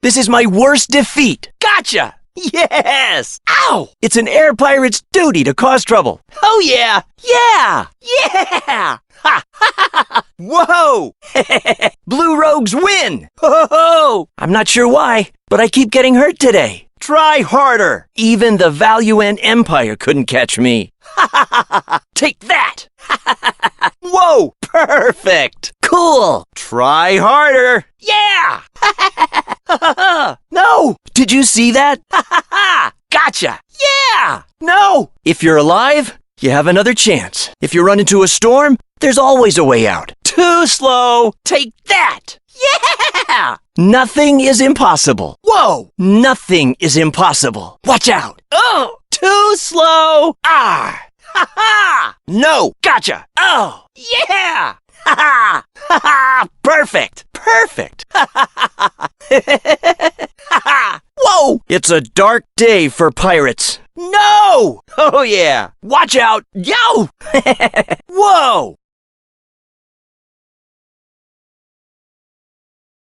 This is my worst defeat. Gotcha! Yes! Ow! It's an air pirate's duty to cause trouble. Oh, yeah! Yeah! Yeah! Ha! Ha! Whoa! Blue Rogues win! Ho, ho, ho! I'm not sure why, but I keep getting hurt today. Try harder! Even the Value End Empire couldn't catch me. Take that! Whoa! Perfect! Cool! Try harder! Yeah! No! Did you see that? Gotcha! Yeah! No! If you're alive, you have another chance. If you run into a storm, there's always a way out. Too slow! Take that! Yeah! Nothing is impossible. Whoa! Nothing is impossible. Watch out! Oh! Too slow! Ah! Ha ha! No! Gotcha! Oh! Yeah! Ha ha! Ha ha! Perfect! Perfect! Ha ha ha! Whoa! It's a dark day for pirates. No! Oh yeah! Watch out! Yo! Whoa!